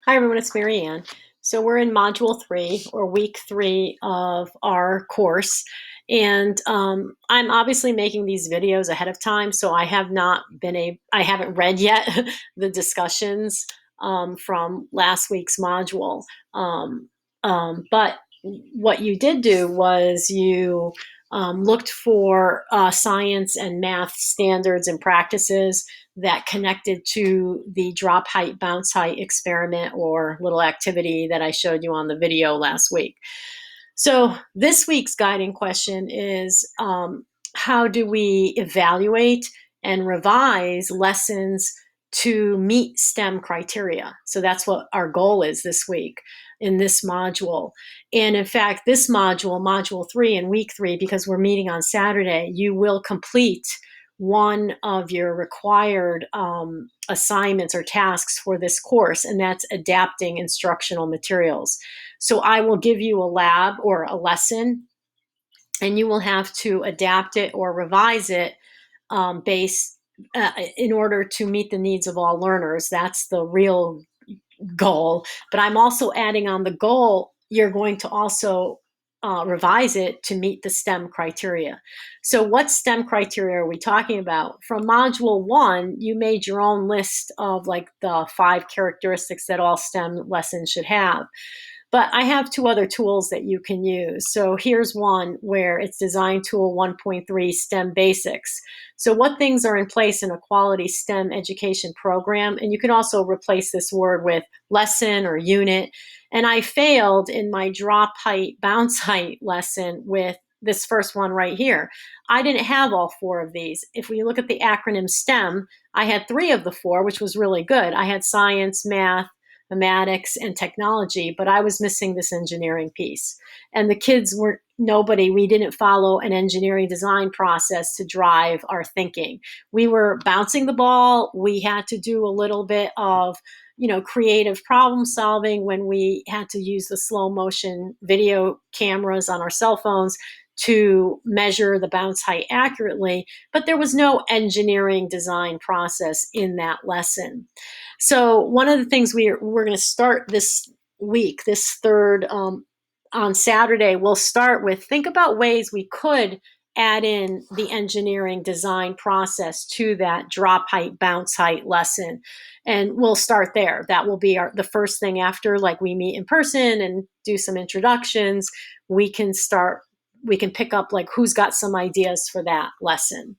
Hi everyone, it's Marianne. So we're in module 3 or week 3 of our course. And I'm obviously making these videos ahead of time, so I haven't read yet the discussions from last week's module. But what you did do was you looked for science and math standards and practices that connected to the drop height, bounce height experiment or little activity that I showed you on the video last week. So this week's guiding question is how do we evaluate and revise lessons to meet STEM criteria? So that's what our goal is this week in this module. And in fact, this module, module 3 in week 3, because we're meeting on Saturday, you will complete one of your required assignments or tasks for this course, and that's adapting instructional materials. So I will give you a lab or a lesson, and you will have to adapt it or revise it in order to meet the needs of all learners. That's the real goal. But I'm also adding on the goal, you're going to also revise it to meet the STEM criteria. So what STEM criteria are we talking about? From module 1, you made your own list of like the 5 characteristics that all STEM lessons should have. But I have 2 other tools that you can use. So here's one where it's Design Tool 1.3 STEM Basics. So what things are in place in a quality STEM education program? And you can also replace this word with lesson or unit. And I failed in my drop height, bounce height lesson with this first one right here. I didn't have all 4 of these. If we look at the acronym STEM, I had 3 of the 4, which was really good. I had science, math, mathematics, and technology, but I was missing this engineering piece. And the kids we didn't follow an engineering design process to drive our thinking. We were bouncing the ball. We had to do a little bit of, creative problem solving when we had to use the slow motion video cameras on our cell phones to measure the bounce height accurately, but there was no engineering design process in that lesson. So one of the things we're going to start this week, this third on Saturday, we'll start with think about ways we could add in the engineering design process to that drop height, bounce height lesson. And we'll start there. That will be the first thing after, like we meet in person and do some introductions. We can pick up like who's got some ideas for that lesson.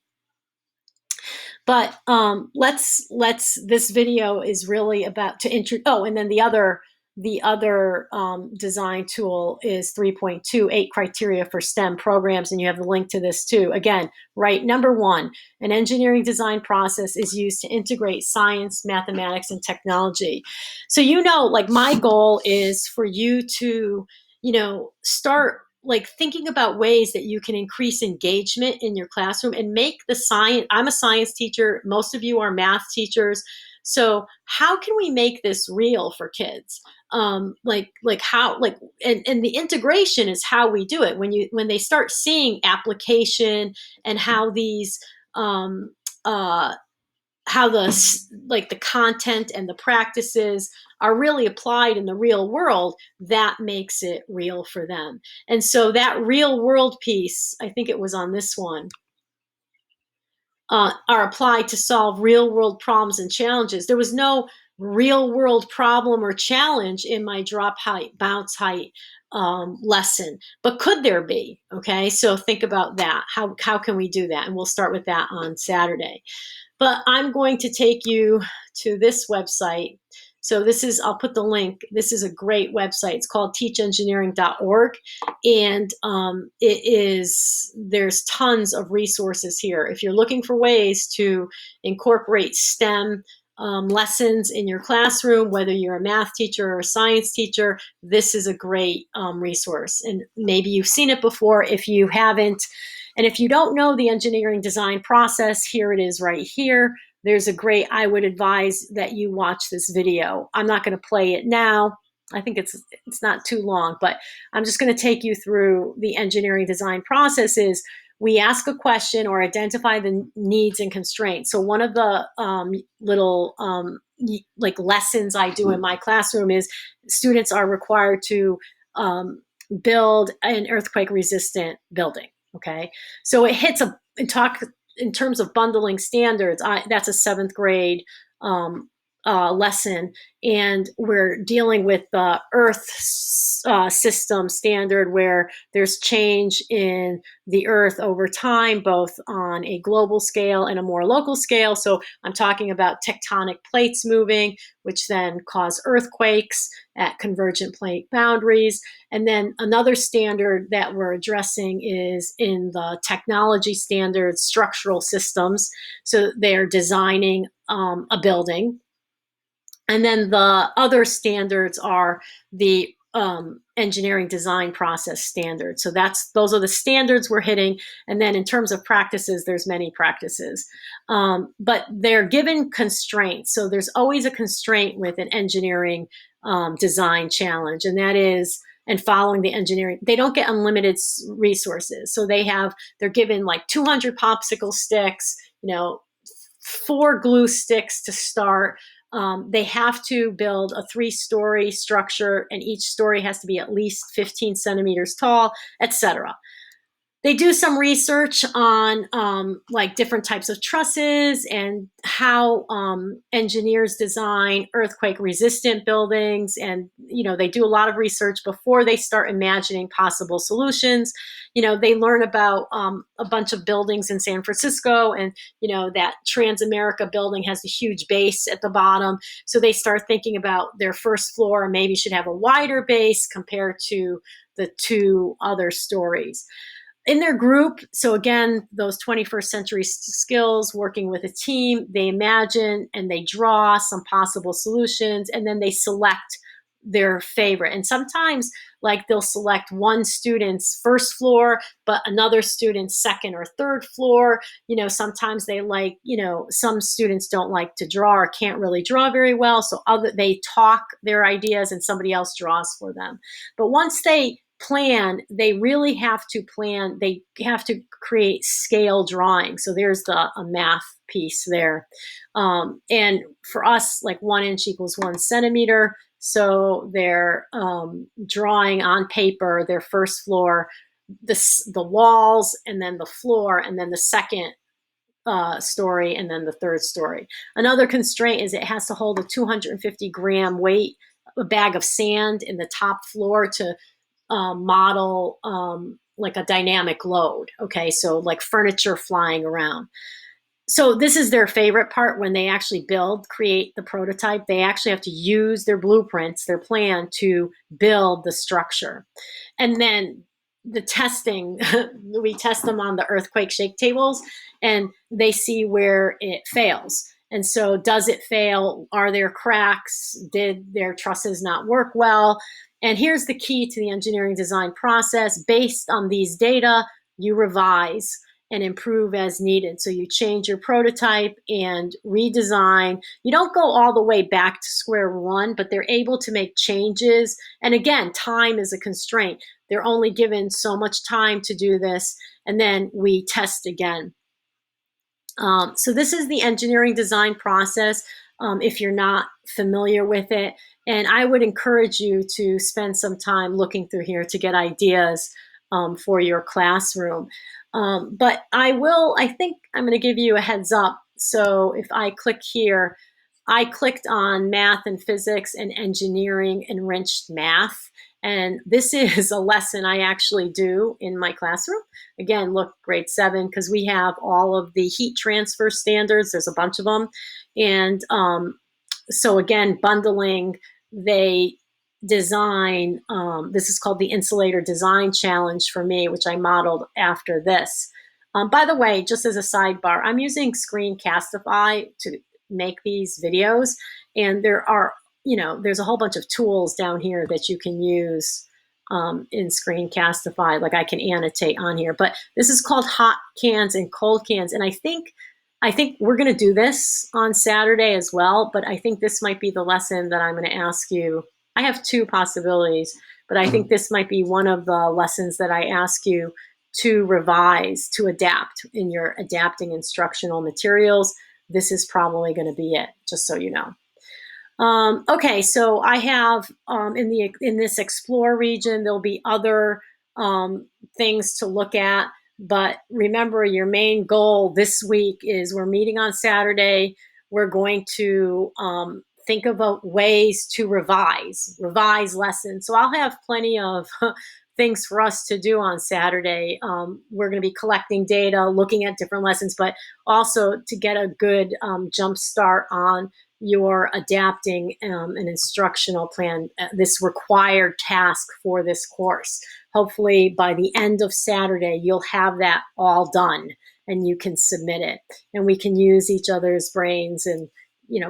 But this video is really about to and then the other design tool is 3.2, 8 criteria for STEM programs, and you have the link to this too. Again, right, number 1, an engineering design process is used to integrate science, mathematics, and technology. So like my goal is for you to start like thinking about ways that you can increase engagement in your classroom and make the science. I'm a science teacher. Most of you are math teachers. So how can we make this real for kids? And the integration is how we do it. When they start seeing application and how these, how the content and the practices are really applied in the real world, that makes it real for them. And so that real world piece, I think it was on this one, are applied to solve real world problems and challenges. There was no real world problem or challenge in my drop height, bounce height lesson, but could there be? Okay, so think about that. How can we do that? And we'll start with that on Saturday. But I'm going to take you to this website. So I'll put the link. This is a great website. It's called teachengineering.org. And there's tons of resources here. If you're looking for ways to incorporate STEM lessons in your classroom, whether you're a math teacher or a science teacher, this is a great resource. And maybe you've seen it before. If you haven't, and if you don't know the engineering design process, here it is right here. I would advise that you watch this video. I'm not going to play it now. I think it's not too long, but I'm just going to take you through the engineering design processes. We ask a question or identify the needs and constraints. So one of the little like lessons I do in my classroom is students are required to build an earthquake resistant building. Okay. So it hits talk in terms of bundling standards. That's a 7th grade lesson, and we're dealing with the Earth system standard, where there's change in the Earth over time, both on a global scale and a more local scale. So I'm talking about tectonic plates moving, which then cause earthquakes at convergent plate boundaries. And then another standard that we're addressing is in the technology standards, structural systems. So they're designing a building. And then the other standards are the engineering design process standards. So those are the standards we're hitting. And then in terms of practices, there's many practices, but they're given constraints. So there's always a constraint with an engineering design challenge, and that is, and following the engineering, they don't get unlimited resources. So they're given like 200 popsicle sticks, 4 glue sticks to start. They have to build a 3-story structure, and each story has to be at least 15 centimeters tall, etc. They do some research on like different types of trusses and how engineers design earthquake resistant buildings. And, they do a lot of research before they start imagining possible solutions. They learn about a bunch of buildings in San Francisco, and, that Transamerica building has a huge base at the bottom. So they start thinking about their first floor maybe should have a wider base compared to the 2 other stories in their group. So again, those 21st century skills, working with a team, they imagine and they draw some possible solutions, and then they select their favorite. And sometimes like they'll select one student's first floor, but another student's second or third floor. Sometimes they like, some students don't like to draw or can't really draw very well. So they talk their ideas and somebody else draws for them. But once they plan, they really have to plan. They have to create scale drawings. So there's a math piece there. And for us, like 1 inch equals 1 centimeter. So they're drawing on paper their first floor, the walls, and then the floor, and then the second story, and then the third story. Another constraint is it has to hold a 250-gram weight, a bag of sand in the top floor to model like a dynamic load. Okay, so like furniture flying around. So this is their favorite part when they actually create the prototype. They actually have to use their blueprints, their plan, to build the structure. And then the testing, we test them on the earthquake shake tables, and they see where it fails. And so does it fail? Are there cracks? Did their trusses not work well? And here's the key to the engineering design process. Based on these data, you revise and improve as needed. So you change your prototype and redesign. You don't go all the way back to square one, but they're able to make changes. And again, time is a constraint. They're only given so much time to do this, and then we test again. So this is the engineering design process, if you're not familiar with it. And I would encourage you to spend some time looking through here to get ideas for your classroom. But I think I'm going to give you a heads up. So if I click here, I clicked on math and physics and engineering enriched math. And this is a lesson I actually do in my classroom. Again, look, grade 7, because we have all of the heat transfer standards. There's a bunch of them. And so again, bundling, they design, this is called the Insulator Design Challenge for me, which I modeled after this. By the way, just as a sidebar, I'm using Screencastify to make these videos, and there's a whole bunch of tools down here that you can use in Screencastify. Like I can annotate on here, but this is called hot cans and cold cans. And I think we're going to do this on Saturday as well, but I think this might be the lesson that I'm going to ask you. I have 2 possibilities, but I think this might be one of the lessons that I ask you to revise, to adapt in your adapting instructional materials. This is probably going to be it, just so you know. Okay, so I have in this explore region, there'll be other things to look at. But remember, your main goal this week is we're meeting on Saturday. We're going to think about ways to revise lessons. So I'll have plenty of things for us to do on Saturday. We're going to be collecting data, looking at different lessons, but also to get a good jump start on your adapting an instructional plan, this required task for this course. Hopefully by the end of Saturday, you'll have that all done and you can submit it. And we can use each other's brains and,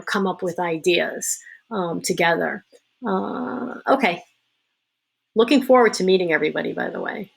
come up with ideas together. Okay. Looking forward to meeting everybody, by the way.